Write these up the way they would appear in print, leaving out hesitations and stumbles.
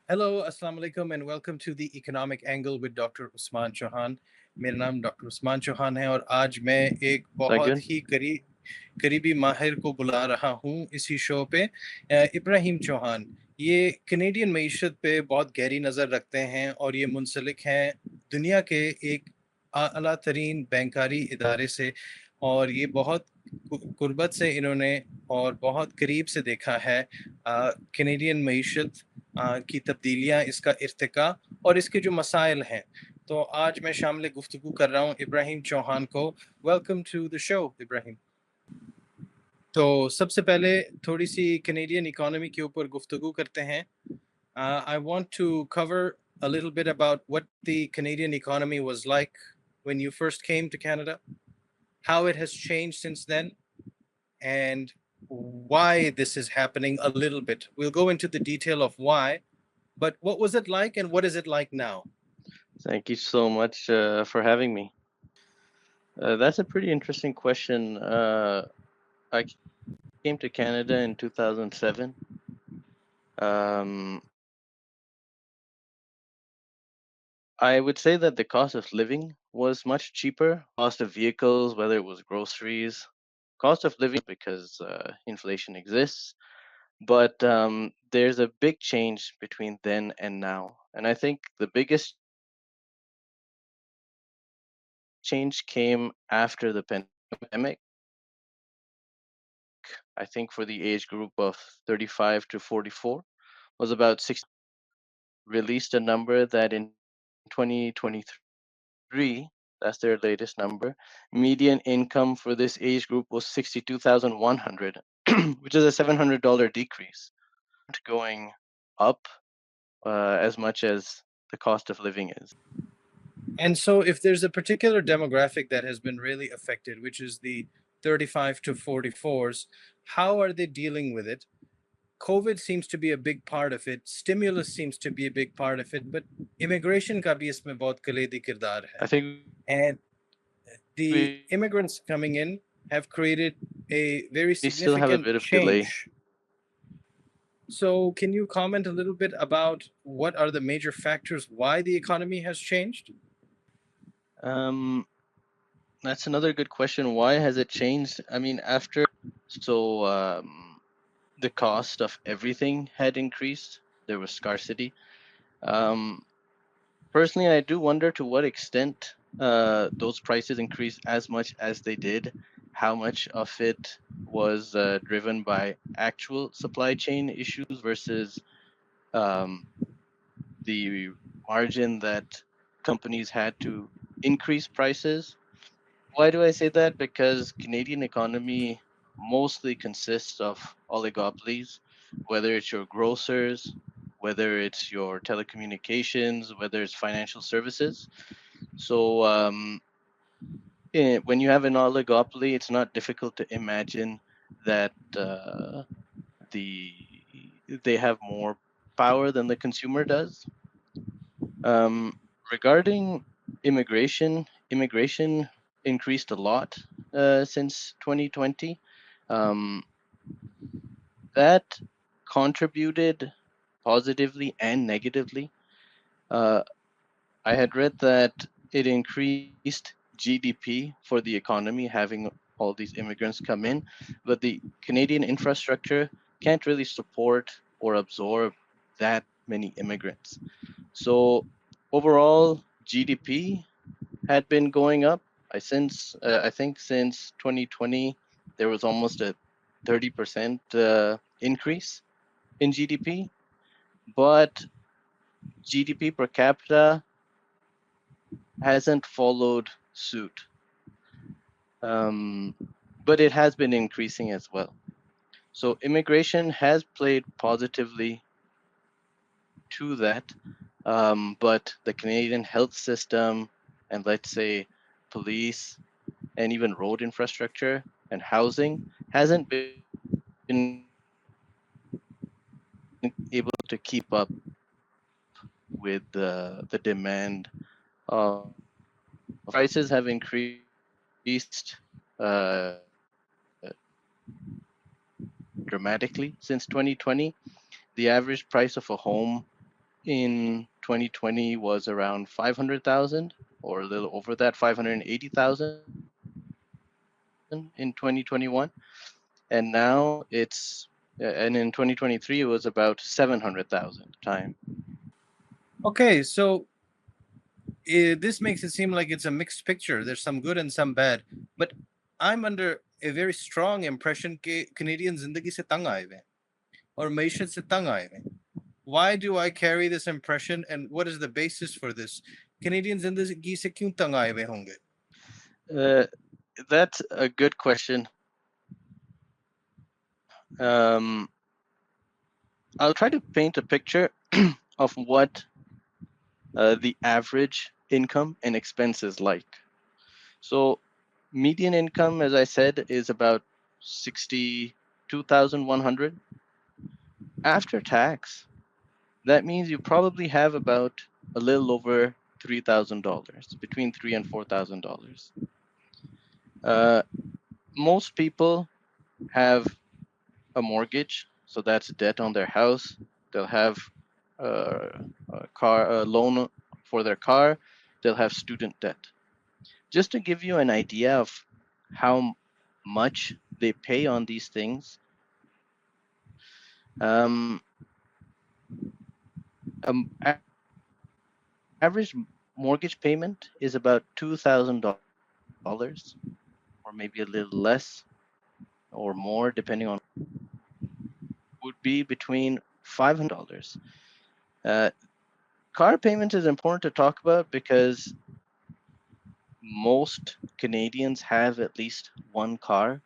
Hello, Assalamu alaikum, and welcome to the Economic Angle with Dr. Usman Chohan. मेरा नाम doctor Usman Chauhan है और आज मैं एक Thank बहुत you. ही करीबी माहिर को बुला रहा हूँ इसी शो पे। इब्राहिम चौहान ये कनेडियन मीशत पे बहुत गहरी नज़र रखते हैं और ये मुंसलिक हैं दुनिया के एक आला तरीन बैंकारी इदारे से, और ये बहुत कुर्बत से इन्होंने और बहुत करीब से देखा है कनेडियन मीशत की तब्दीलियाँ, इसका इर्तिका और इसके जो मसाइल हैं। तो आज मैं शामिल गुफ्तगू कर रहा हूँ इब्राहिम चौहान को। Welcome to the show Ibrahim. तो सबसे पहले थोड़ी सी कनेडियन इकोनॉमी के ऊपर गुफ्तगू करते हैं। I want to cover a little bit about what the Canadian economy was like when you first came to Canada, how it has changed since then, and why this is happening a little bit. We'll go into the detail of why, but what was it like and what is it like now? Thank you so much for having me. That's a pretty interesting question. I came to Canada in 2007. Um, I would say that the cost of living was much cheaper. Cost of vehicles, whether it was groceries, cost of living because inflation exists. But there's a big change between then and now. And I think the biggest change came after the pandemic. I think for the age group of 35 to 44 was about 60. Released a number that in 2023, that's their latest number, median income for this age group was 62,100, which is a $700 decrease, going up as much as the cost of living is. And so, if there's a particular demographic that has been really affected, which is the 35 to 44s, how are they dealing with it? COVID seems to be a big part of it. Stimulus seems to be a big part of it, but immigration का भी इसमें बहुत कलीदी किरदार है. I think And the we immigrants coming in have created a very still have a significant bit of delay. change. So, can you comment a little bit about what are the major factors why the economy has changed? Um, that's another good question. Why has it changed? I mean, so the cost of everything had increased. There was scarcity. Um, Personally, I do wonder to what extent those prices increased as much as they did. How much of it was driven by actual supply chain issues versus um, the margin that companies had to increase prices. Why do I say that? Because Canadian economy mostly consists of oligopolies, whether it's your grocers, whether it's your telecommunications, whether it's financial services. So when you have an oligopoly, it's not difficult to imagine that the they have more power than the consumer does. Um, Regarding immigration increased a lot since 2020. Um, that contributed positively and negatively. Uh, I had read that it increased GDP for the economy having all these immigrants come in, but the Canadian infrastructure can't really support or absorb that many immigrants. So overall, GDP had been going up. I think since 2020 there was almost a 30% increase in GDP, but GDP per capita hasn't followed suit. Um, but it has been increasing as well. So immigration has played positively to that, but the Canadian health system and let's say police and even road infrastructure and housing hasn't been able to keep up with the demand of prices have increased dramatically since 2020. The average price of a home in 2020 was around 500,000 or a little over that, 580,000 in 2021. And now and in 2023, it was about 700,000 time. Okay, so this makes it seem like it's a mixed picture. There's some good and some bad. But I'm under a very strong impression कि Canadian जिंदगी से तंग आए हुए हैं और मईशत से तंग आए हुए हैं. Why do I carry this impression and what is the basis for this? Canadian जिंदगी से क्यों तंग आए हुए होंगे? Uh, that's a good question. Um, I'll try to paint a picture of what the average income and expense is like. So, median income, as I said, is about 62,100 after tax. That means you probably have about a little over $3,000, between $3,000 and $4,000. Most people have a mortgage, so that's debt on their house. They'll have a loan for their car. They'll have student debt. Just to give you an idea of how much they pay on these things, um, average mortgage payment is about $2,000, or maybe a little less or more, depending on would be between $500. Uh, car payment is important to talk about because most Canadians have at least one car.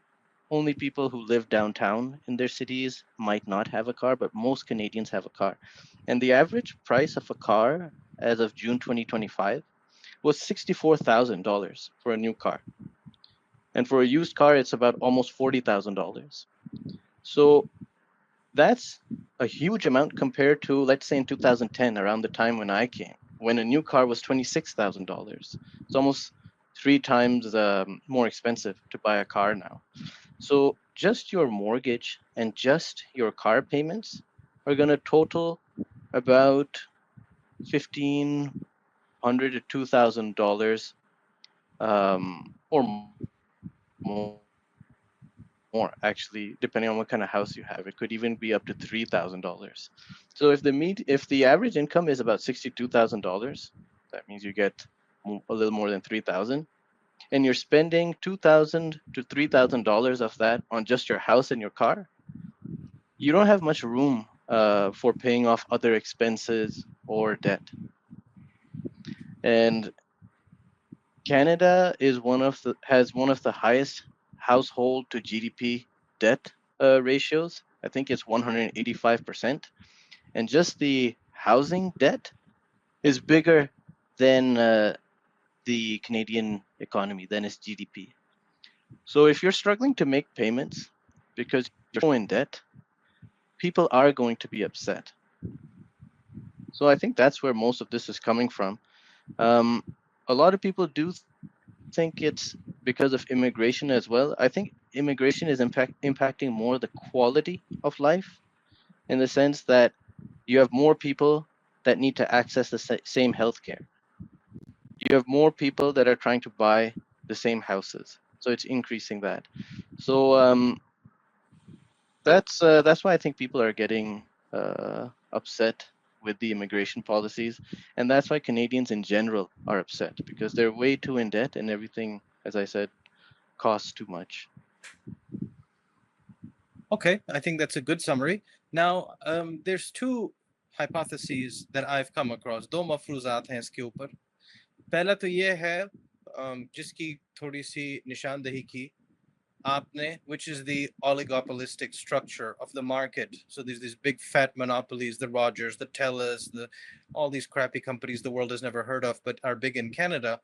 Only people who live downtown in their cities might not have a car, but most Canadians have a car. And the average price of a car as of June 2025 was $64,000 for a new car. And for a used car, it's about almost $40,000. So that's a huge amount compared to, let's say, in 2010, around the time when I came, when a new car was $26,000. It's almost three times more expensive to buy a car now. So just your mortgage and just your car payments are going to total about 1,500 to $2,000 or more, actually, depending on what kind of house you have. It could even be up to $3,000. So if the average income is about $62,000, that means you get a little more than 3,000, and you're spending $2,000 to $3,000 of that on just your house and your car. You don't have much room for paying off other expenses or debt. And Canada has one of the highest household to GDP debt ratios. I think it's 185%. And just the housing debt is bigger than the Canadian economy, than its GDP. So if you're struggling to make payments because you're so in debt, people are going to be upset. So I think that's where most of this is coming from. Um, a lot of people do think it's because of immigration as well. I think immigration is impacting more the quality of life, in the sense that you have more people that need to access the same healthcare. You have more people that are trying to buy the same houses, so it's increasing that. So that's why I think people are getting upset with the immigration policies, and that's why Canadians in general are upset, because they're way too in debt and everything, as I said, costs too much. Okay, I think that's a good summary. Now, there's two hypotheses that I've come across. दो मफरूजात हैं इसके ऊपर. पहला तो ये है जिसकी थोड़ी सी निशानदेही की आपने, which is the oligopolistic structure of the market. So there's these big fat monopolies, the Rogers, the Tellus, all these crappy companies the world has never heard of but are big in Canada.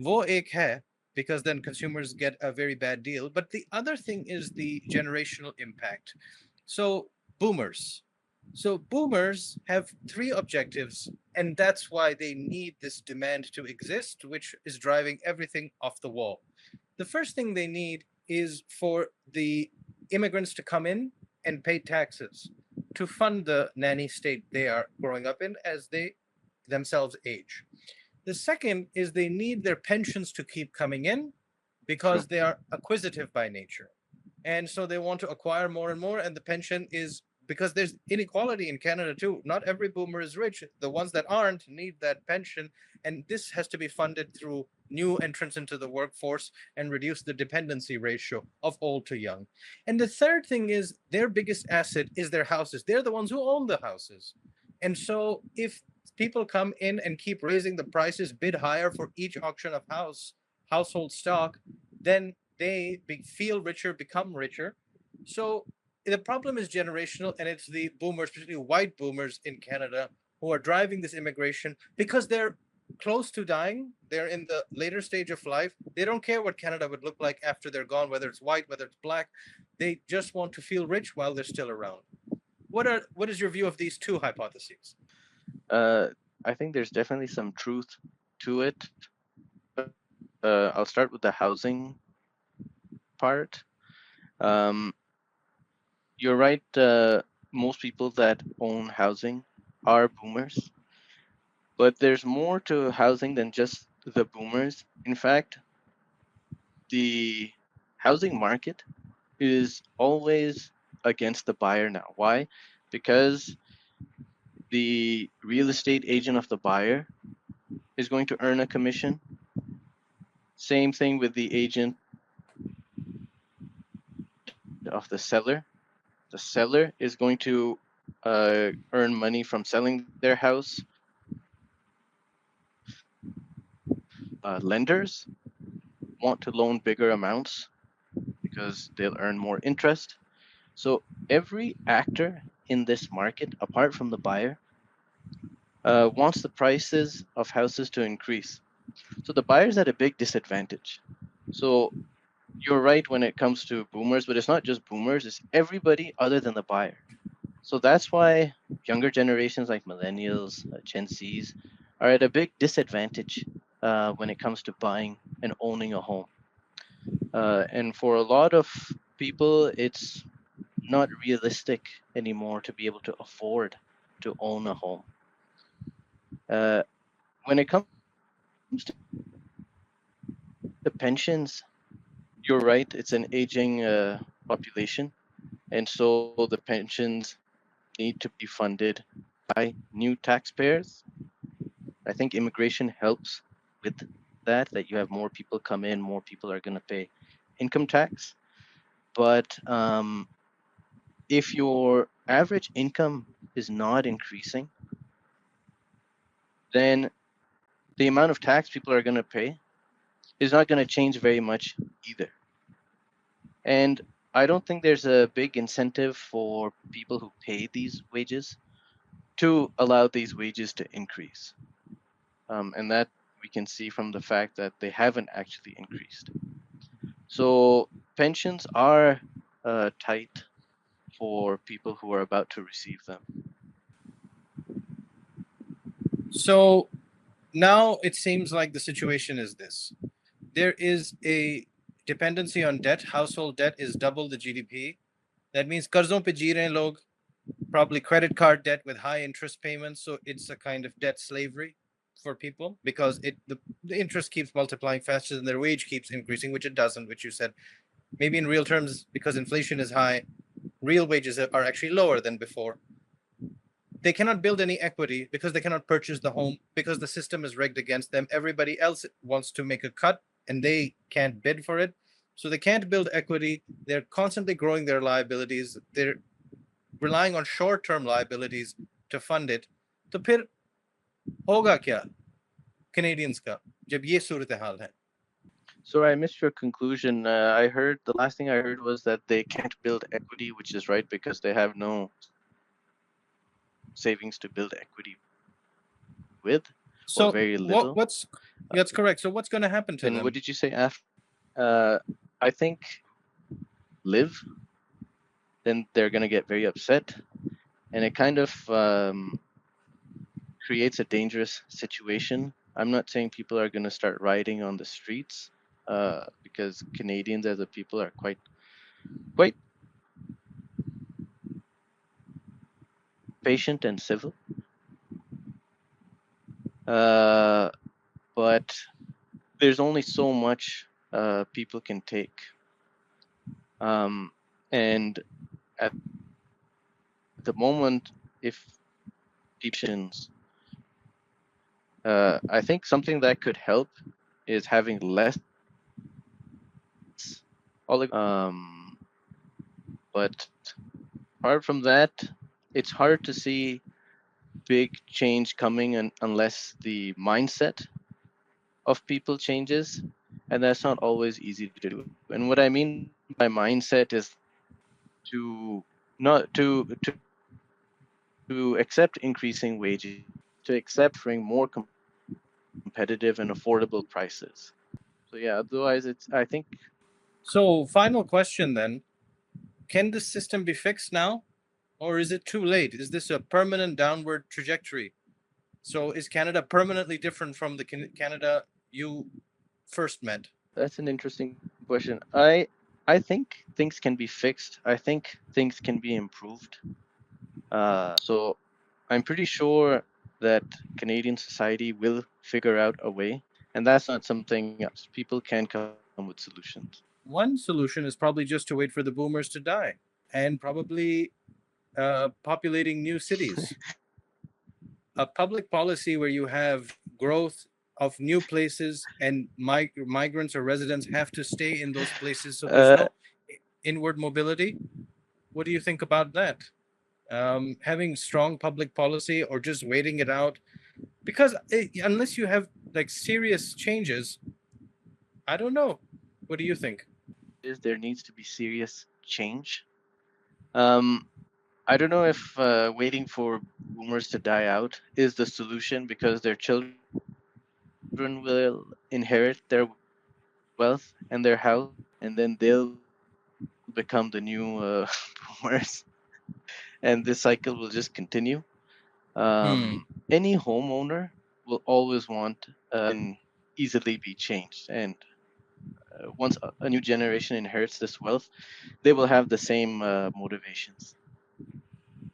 वो एक है, because then consumers get a very bad deal. But the other thing is the generational impact. So boomers. So boomers have three objectives, and that's why they need this demand to exist, which is driving everything off the wall. The first thing they need is for the immigrants to come in and pay taxes. to fund the nanny state they are growing up in as they themselves age. The second is they need their pensions to keep coming in True. because they are acquisitive by nature. And so they want to acquire more and more, and the pension is because there's inequality in Canada too. Not every boomer is rich. The ones that aren't need that pension, and this has to be funded through new entrants into the workforce and reduce the dependency ratio of old to young. And the third thing is their biggest asset is their houses. They're the ones who own the houses. And so if people come in and keep raising the prices, bid higher for each auction of household stock, then they feel richer, become richer. So the problem is generational, and it's the boomers, particularly white boomers in Canada, who are driving this immigration because they're close to dying. They're in the later stage of life. They don't care what Canada would look like after they're gone, whether it's white, whether it's black. They just want to feel rich while they're still around. What is your view of these two hypotheses? Uh, I think there's definitely some truth to it. I'll start with the housing part. Um, you're right. Most people that own housing are boomers, but there's more to housing than just the boomers. In fact, the housing market is always against the buyer now. Why? Because the real estate agent of the buyer is going to earn a commission. Same thing with the agent of the seller. The seller is going to earn money from selling their house. Lenders want to loan bigger amounts because they'll earn more interest. So every actor in this market, apart from the buyer, wants the prices of houses to increase. So the buyer's at a big disadvantage. So you're right when it comes to boomers, but it's not just boomers, it's everybody other than the buyer. So that's why younger generations like millennials, Gen Zs, are at a big disadvantage when it comes to buying and owning a home. And for a lot of people, it's not realistic anymore to be able to afford to own a home. Uh, when it comes to pensions, you're right, it's an aging population. And so the pensions need to be funded by new taxpayers. I think immigration helps with that you have more people come in, more people are going to pay income tax. But if your average income is not increasing, then the amount of tax people are going to pay is not going to change very much either. And I don't think there's a big incentive for people who pay these wages to allow these wages to increase. And that we can see from the fact that they haven't actually increased. So pensions are tight for people who are about to receive them. So now it seems like the situation is this: there is a dependency on debt. Household debt is double the GDP. That means कर्जों पे जी रहे हैं लोग, probably credit card debt with high interest payments. So it's a kind of debt slavery for people because the interest keeps multiplying faster than their wage keeps increasing, which it doesn't, which you said. Maybe in real terms, because inflation is high, real wages are actually lower than before. They cannot build any equity because they cannot purchase the home because the system is rigged against them. Everybody else wants to make a cut and they can't bid for it. So they can't build equity. They're constantly growing their liabilities. They're relying on short term liabilities to fund it. तो फिर होगा क्या Canadians का जब ये सूरत हाल है? So I missed your conclusion. I heard the last thing I heard was that they can't build equity, which is right because they have no savings to build equity with or very little. So what's Uh, that's correct. So what's going to happen to and what them? did you say after? I think live, then they're going to get very upset. And it kind of creates a dangerous situation. I'm not saying people are going to start rioting on the streets because Canadians as a people are quite patient and civil. But there's only so much people can take. And at the moment, if patients, I think something that could help is having less but apart from that, it's hard to see big change coming unless the mindset of people changes, and that's not always easy to do. And what I mean by mindset is to not to accept increasing wages, to accept offering more competitive and affordable prices. So yeah, otherwise it's I think So, final question then. Can this system be fixed now? Or is it too late? Is this a permanent downward trajectory? So, is Canada permanently different from the Canada you first met? that's an interesting question. I think things can be fixed. I think things can be improved. So I'm pretty sure that Canadian society will figure out a way, and that's not something else. People can come with solutions. One solution is probably just to wait for the boomers to die and probably populating new cities. A public policy where you have growth of new places and migrants or residents have to stay in those places so there's Uh, no inward mobility. What do you think about that? Having strong public policy or just waiting it out? Because unless you have like serious changes, I don't know. What do you think? is there needs to be serious change. Um, I don't know if waiting for boomers to die out is the solution because their children will inherit their wealth and their house, and then they'll become the new boomers, and this cycle will just continue. Hmm. Any homeowner will always want easily be changed, and once a new generation inherits this wealth, they will have the same motivations.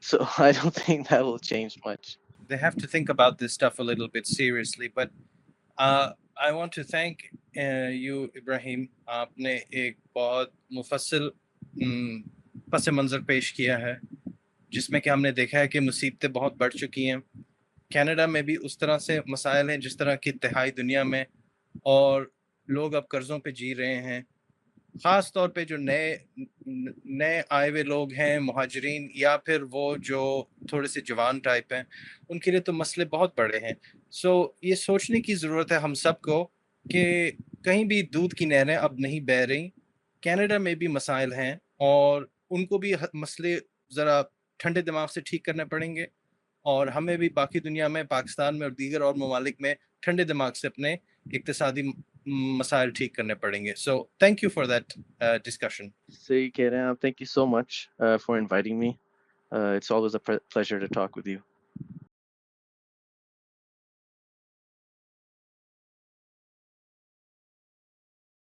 So I don't think that will change much. They have to think about this stuff a little bit seriously. But I want to thank you, Ibrahim. आपने एक बहुत मुफस्सिल पस मंज़र पेश किया है जिसमें कि हमने देखा है कि मुसीबतें बहुत बढ़ चुकी हैं। कनाडा में भी उस तरह से मसाइल हैं जिस तरह की तिहाई दुनिया में और लोग अब कर्ज़ों पे जी रहे हैं। ख़ास तौर पे जो नए आए हुए लोग हैं, मुहाजिरीन या फिर वो जो थोड़े से जवान टाइप हैं, उनके लिए तो मसले बहुत बड़े हैं। सो ये सोचने की ज़रूरत है हम सबको कि कहीं भी दूध की नहरें अब नहीं बह रहीं। कनाडा में भी मसाइल हैं और उनको भी मसले ज़रा ठंडे दिमाग से ठीक करने पड़ेंगे और हमें भी बाकी दुनिया में, पाकिस्तान में और दीगर और ममालिक में ठंडे दिमाग से अपने इक्तिसादी मसाइल ठीक करने पड़ेंगे। So thank you for that discussion. So, Kerem, thank you so much for inviting me. It's always a pleasure to talk with you.